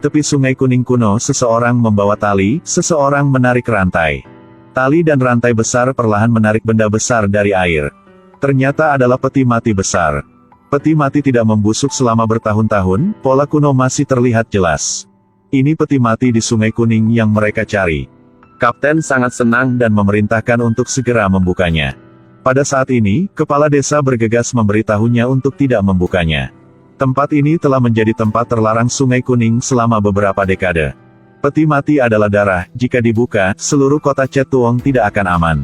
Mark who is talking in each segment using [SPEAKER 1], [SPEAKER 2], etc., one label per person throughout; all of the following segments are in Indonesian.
[SPEAKER 1] tepi Sungai Kuning kuno seseorang membawa tali, seseorang menarik rantai. Tali dan rantai besar perlahan menarik benda besar dari air. Ternyata adalah peti mati besar. Peti mati tidak membusuk selama bertahun-tahun, pola kuno masih terlihat jelas. Ini peti mati di Sungai Kuning yang mereka cari. Kapten sangat senang dan memerintahkan untuk segera membukanya. Pada saat ini, kepala desa bergegas memberitahunya untuk tidak membukanya. Tempat ini telah menjadi tempat terlarang Sungai Kuning selama beberapa dekade. Peti mati adalah darah, jika dibuka, seluruh kota Cetuong tidak akan aman.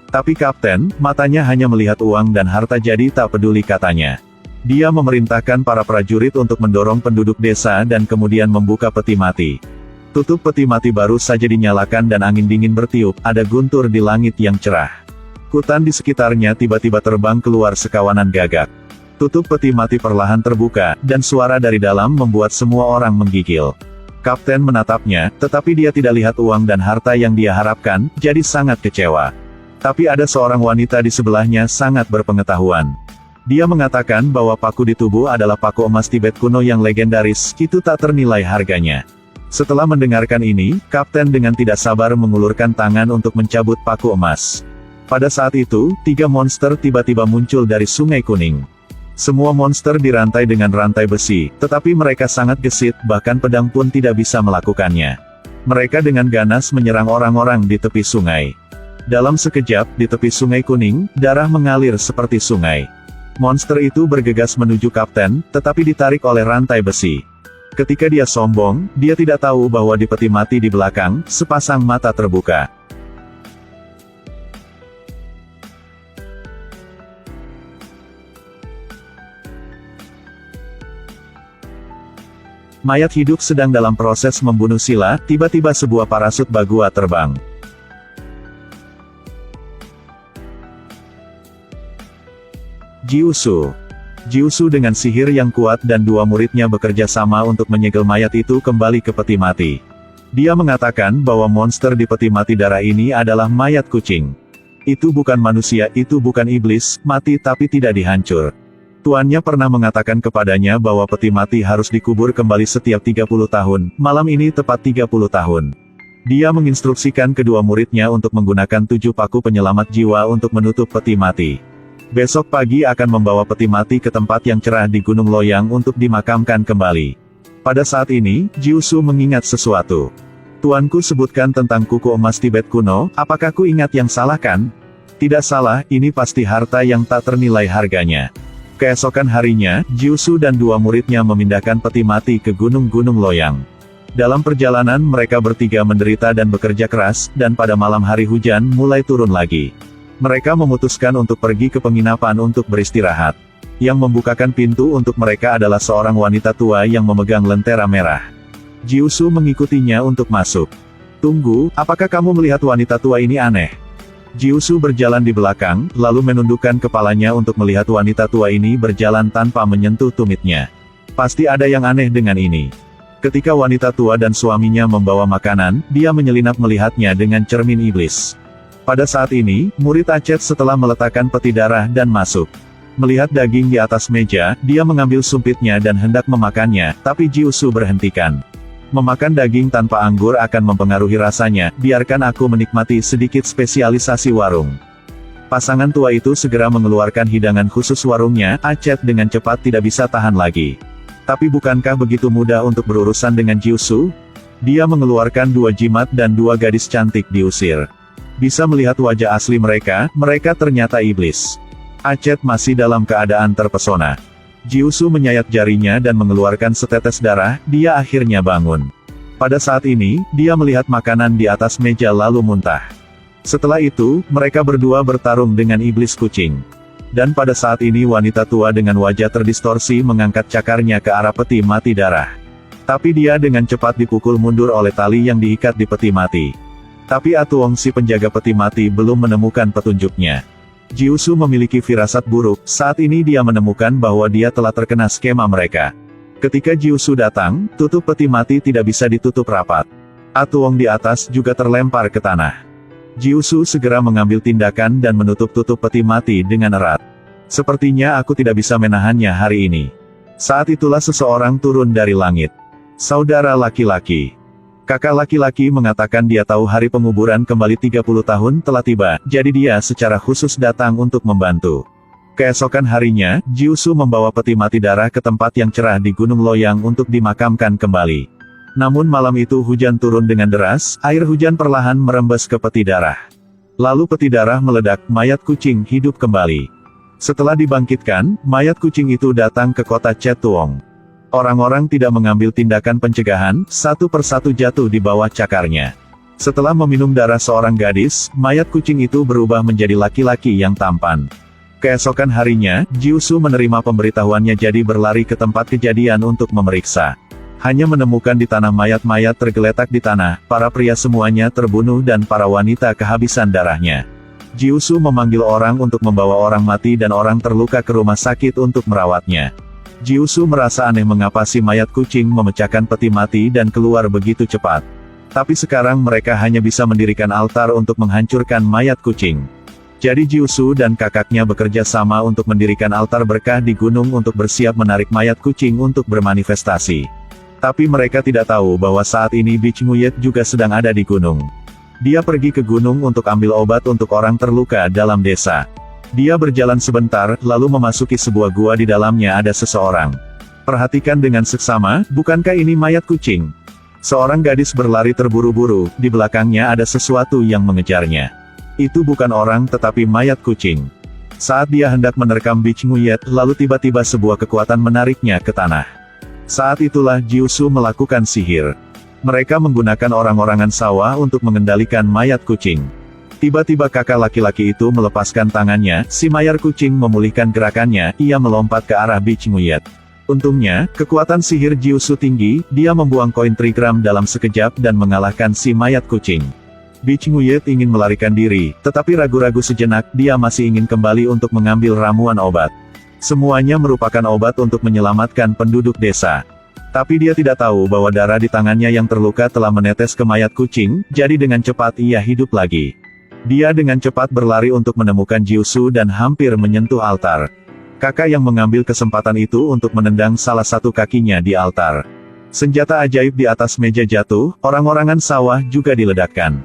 [SPEAKER 1] Tapi kapten, matanya hanya melihat uang dan harta jadi tak peduli katanya. Dia memerintahkan para prajurit untuk mendorong penduduk desa dan kemudian membuka peti mati. Tutup peti mati baru saja dinyalakan dan angin dingin bertiup, ada guntur di langit yang cerah. Hutan di sekitarnya tiba-tiba terbang keluar sekawanan gagak. Tutup peti mati perlahan terbuka, dan suara dari dalam membuat semua orang menggigil. Kapten menatapnya, tetapi dia tidak lihat uang dan harta yang dia harapkan, jadi sangat kecewa. Tapi ada seorang wanita di sebelahnya sangat berpengetahuan. Dia mengatakan bahwa paku di tubuh adalah paku emas Tibet kuno yang legendaris, itu tak ternilai harganya. Setelah mendengarkan ini, kapten dengan tidak sabar mengulurkan tangan untuk mencabut paku emas. Pada saat itu, 3 monster tiba-tiba muncul dari Sungai Kuning. Semua monster dirantai dengan rantai besi, tetapi mereka sangat gesit, bahkan pedang pun tidak bisa melakukannya. Mereka dengan ganas menyerang orang-orang di tepi sungai. Dalam sekejap, di tepi Sungai Kuning, darah mengalir seperti sungai. Monster itu bergegas menuju kapten, tetapi ditarik oleh rantai besi. Ketika dia sombong, dia tidak tahu bahwa di peti mati di belakang, sepasang mata terbuka. Mayat hidup sedang dalam proses membunuh Sila, tiba-tiba sebuah parasut Bagua terbang. Jiusu. Jiusu dengan sihir yang kuat dan 2 muridnya bekerja sama untuk menyegel mayat itu kembali ke peti mati. Dia mengatakan bahwa monster di peti mati darah ini adalah mayat kucing. Itu bukan manusia, itu bukan iblis, mati tapi tidak dihancur. Tuannya pernah mengatakan kepadanya bahwa peti mati harus dikubur kembali setiap 30 tahun, malam ini tepat 30 tahun. Dia menginstruksikan kedua muridnya untuk menggunakan 7 paku penyelamat jiwa untuk menutup peti mati. Besok pagi akan membawa peti mati ke tempat yang cerah di Gunung Loyang untuk dimakamkan kembali. Pada saat ini, Jiusu mengingat sesuatu. Tuanku sebutkan tentang kuku emas Tibet kuno, apakah ku ingat yang salah kan? Tidak salah, ini pasti harta yang tak ternilai harganya. Keesokan harinya, Jiusu dan 2 muridnya memindahkan peti mati ke Gunung Loyang. Dalam perjalanan mereka bertiga menderita dan bekerja keras, dan pada malam hari hujan mulai turun lagi. Mereka memutuskan untuk pergi ke penginapan untuk beristirahat. Yang membukakan pintu untuk mereka adalah seorang wanita tua yang memegang lentera merah. Jiusu mengikutinya untuk masuk. Tunggu, apakah kamu melihat wanita tua ini aneh? Jiusu berjalan di belakang, lalu menundukkan kepalanya untuk melihat wanita tua ini berjalan tanpa menyentuh tumitnya. Pasti ada yang aneh dengan ini. Ketika wanita tua dan suaminya membawa makanan, dia menyelinap melihatnya dengan cermin iblis. Pada saat ini, murid Acet setelah meletakkan peti darah dan masuk. Melihat daging di atas meja, dia mengambil sumpitnya dan hendak memakannya, tapi Jiusu berhentikan. Memakan daging tanpa anggur akan mempengaruhi rasanya, biarkan aku menikmati sedikit spesialisasi warung. Pasangan tua itu segera mengeluarkan hidangan khusus warungnya, Acet dengan cepat tidak bisa tahan lagi. Tapi bukankah begitu mudah untuk berurusan dengan Jiusu? Dia mengeluarkan 2 jimat dan 2 gadis cantik diusir. Bisa melihat wajah asli mereka, mereka ternyata iblis. Acet masih dalam keadaan terpesona. Jiusu menyayat jarinya dan mengeluarkan setetes darah, dia akhirnya bangun. Pada saat ini, dia melihat makanan di atas meja lalu muntah. Setelah itu, mereka berdua bertarung dengan iblis kucing. Dan pada saat ini wanita tua dengan wajah terdistorsi mengangkat cakarnya ke arah peti mati darah. Tapi dia dengan cepat dipukul mundur oleh tali yang diikat di peti mati. Tapi Atuong si penjaga peti mati belum menemukan petunjuknya. Jiusu memiliki firasat buruk, saat ini dia menemukan bahwa dia telah terkena skema mereka. Ketika Jiusu datang, tutup peti mati tidak bisa ditutup rapat. Atuong di atas juga terlempar ke tanah. Jiusu segera mengambil tindakan dan menutup-tutup peti mati dengan erat. Sepertinya aku tidak bisa menahannya hari ini. Saat itulah seseorang turun dari langit. Saudara laki-laki. Kakak laki-laki mengatakan dia tahu hari penguburan kembali 30 tahun telah tiba, jadi dia secara khusus datang untuk membantu. Keesokan harinya, Jiusu membawa peti mati darah ke tempat yang cerah di Gunung Loyang untuk dimakamkan kembali. Namun malam itu hujan turun dengan deras, air hujan perlahan merembes ke peti darah. Lalu peti darah meledak, mayat kucing hidup kembali. Setelah dibangkitkan, mayat kucing itu datang ke kota Chetuong. Orang-orang tidak mengambil tindakan pencegahan, satu persatu jatuh di bawah cakarnya. Setelah meminum darah seorang gadis, mayat kucing itu berubah menjadi laki-laki yang tampan. Keesokan harinya, Jiusu menerima pemberitahuannya jadi berlari ke tempat kejadian untuk memeriksa. Hanya menemukan di tanah mayat-mayat tergeletak di tanah, para pria semuanya terbunuh dan para wanita kehabisan darahnya. Jiusu memanggil orang untuk membawa orang mati dan orang terluka ke rumah sakit untuk merawatnya. Jiusu merasa aneh mengapa si mayat kucing memecahkan peti mati dan keluar begitu cepat. Tapi sekarang mereka hanya bisa mendirikan altar untuk menghancurkan mayat kucing. Jadi Jiusu dan kakaknya bekerja sama untuk mendirikan altar berkah di gunung untuk bersiap menarik mayat kucing untuk bermanifestasi. Tapi mereka tidak tahu bahwa saat ini Bichnguyet juga sedang ada di gunung. Dia pergi ke gunung untuk ambil obat untuk orang terluka dalam desa. Dia berjalan sebentar, lalu memasuki sebuah gua di dalamnya ada seseorang. Perhatikan dengan seksama, bukankah ini mayat kucing? Seorang gadis berlari terburu-buru, di belakangnya ada sesuatu yang mengejarnya. Itu bukan orang tetapi mayat kucing. Saat dia hendak menerkam Bichnguyet, lalu tiba-tiba sebuah kekuatan menariknya ke tanah. Saat itulah Jiusu melakukan sihir. Mereka menggunakan orang-orangan sawah untuk mengendalikan mayat kucing. Tiba-tiba kakak laki-laki itu melepaskan tangannya, si mayat kucing memulihkan gerakannya, ia melompat ke arah Bichnguyet. Untungnya, kekuatan sihir Jiusu tinggi, dia membuang koin trigram dalam sekejap dan mengalahkan si mayat kucing. Bichnguyet ingin melarikan diri, tetapi ragu-ragu sejenak, dia masih ingin kembali untuk mengambil ramuan obat. Semuanya merupakan obat untuk menyelamatkan penduduk desa. Tapi dia tidak tahu bahwa darah di tangannya yang terluka telah menetes ke mayat kucing, jadi dengan cepat ia hidup lagi. Dia dengan cepat berlari untuk menemukan Jiusu dan hampir menyentuh altar. Kakak yang mengambil kesempatan itu untuk menendang salah satu kakinya di altar. Senjata ajaib di atas meja jatuh, orang-orangan sawah juga diledakkan.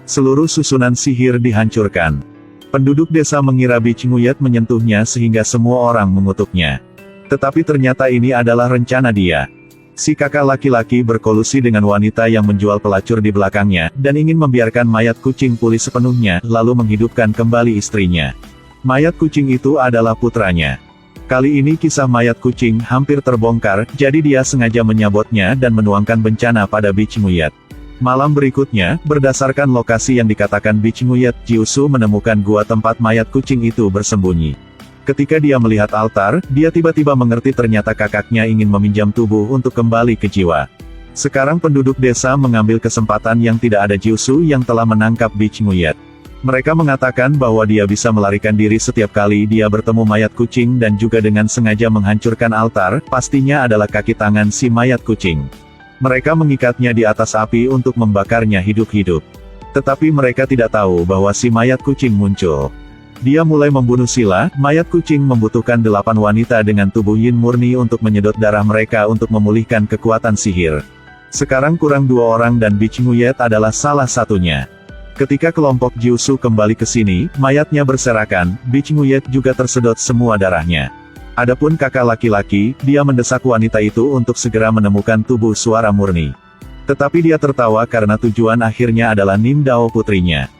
[SPEAKER 1] Seluruh susunan sihir dihancurkan. Penduduk desa mengira Bichnguyet menyentuhnya sehingga semua orang mengutuknya. Tetapi ternyata ini adalah rencana dia. Si kakak laki-laki berkolusi dengan wanita yang menjual pelacur di belakangnya, dan ingin membiarkan mayat kucing pulih sepenuhnya, lalu menghidupkan kembali istrinya. Mayat kucing itu adalah putranya. Kali ini kisah mayat kucing hampir terbongkar, jadi dia sengaja menyabotnya dan menuangkan bencana pada Bichnguyet. Malam berikutnya, berdasarkan lokasi yang dikatakan Bichnguyet, Jiusu menemukan gua tempat mayat kucing itu bersembunyi. Ketika dia melihat altar, dia tiba-tiba mengerti ternyata kakaknya ingin meminjam tubuh untuk kembali ke jiwa. Sekarang penduduk desa mengambil kesempatan yang tidak ada Jiusu yang telah menangkap Bichnguyet. Mereka mengatakan bahwa dia bisa melarikan diri setiap kali dia bertemu mayat kucing dan juga dengan sengaja menghancurkan altar, pastinya adalah kaki tangan si mayat kucing. Mereka mengikatnya di atas api untuk membakarnya hidup-hidup. Tetapi mereka tidak tahu bahwa si mayat kucing muncul. Dia mulai membunuh sila, mayat kucing membutuhkan 8 wanita dengan tubuh yin murni untuk menyedot darah mereka untuk memulihkan kekuatan sihir. Sekarang kurang 2 orang dan Bichnguyet adalah salah satunya. Ketika kelompok Jiusu kembali ke sini, mayatnya berserakan, Bichnguyet juga tersedot semua darahnya. Adapun kakak laki-laki, dia mendesak wanita itu untuk segera menemukan tubuh suara murni. Tetapi dia tertawa karena tujuan akhirnya adalah Nim Dao putrinya.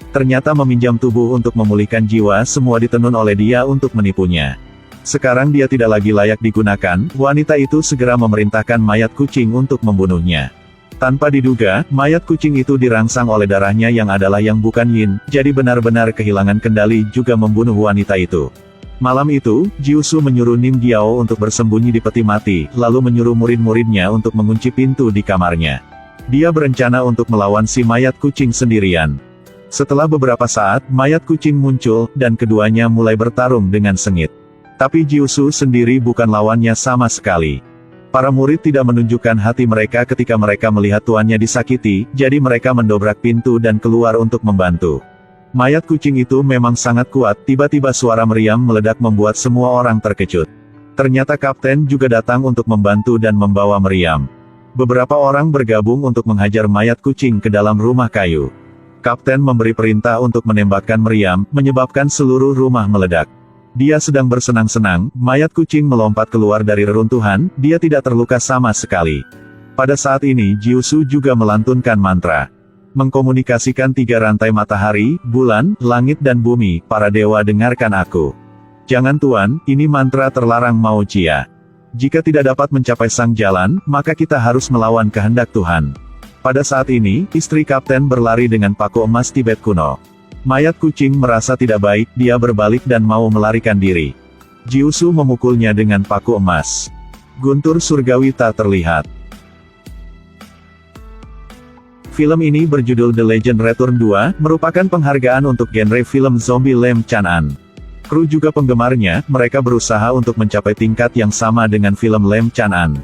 [SPEAKER 1] Ternyata meminjam tubuh untuk memulihkan jiwa semua ditenun oleh dia untuk menipunya. Sekarang dia tidak lagi layak digunakan, wanita itu segera memerintahkan mayat kucing untuk membunuhnya. Tanpa diduga, mayat kucing itu dirangsang oleh darahnya yang adalah yang bukan yin, jadi benar-benar kehilangan kendali juga membunuh wanita itu. Malam itu, Jiusu menyuruh Nim Giao untuk bersembunyi di peti mati, lalu menyuruh murid-muridnya untuk mengunci pintu di kamarnya. Dia berencana untuk melawan si mayat kucing sendirian. Setelah beberapa saat, mayat kucing muncul, dan keduanya mulai bertarung dengan sengit. Tapi Jiusu sendiri bukan lawannya sama sekali. Para murid tidak menunjukkan hati mereka ketika mereka melihat tuannya disakiti, jadi mereka mendobrak pintu dan keluar untuk membantu. Mayat kucing itu memang sangat kuat, tiba-tiba suara meriam meledak membuat semua orang terkejut. Ternyata kapten juga datang untuk membantu dan membawa meriam. Beberapa orang bergabung untuk menghajar mayat kucing ke dalam rumah kayu. Kapten memberi perintah untuk menembakkan meriam, menyebabkan seluruh rumah meledak. Dia sedang bersenang-senang, mayat kucing melompat keluar dari reruntuhan, dia tidak terluka sama sekali. Pada saat ini Jiusu juga melantunkan mantra. Mengkomunikasikan 3 rantai matahari, bulan, langit dan bumi, para dewa dengarkan aku. Jangan tuan, ini mantra terlarang Mao Jia. Jika tidak dapat mencapai sang jalan, maka kita harus melawan kehendak Tuhan. Pada saat ini, istri kapten berlari dengan paku emas Tibet kuno. Mayat kucing merasa tidak baik, dia berbalik dan mau melarikan diri. Jiusu memukulnya dengan paku emas. Guntur surgawi tak terlihat. Film ini berjudul The Legend Return 2, merupakan penghargaan untuk genre film zombie Lam Chan'an. Kru juga penggemarnya, mereka berusaha untuk mencapai tingkat yang sama dengan film Lam Chan'an.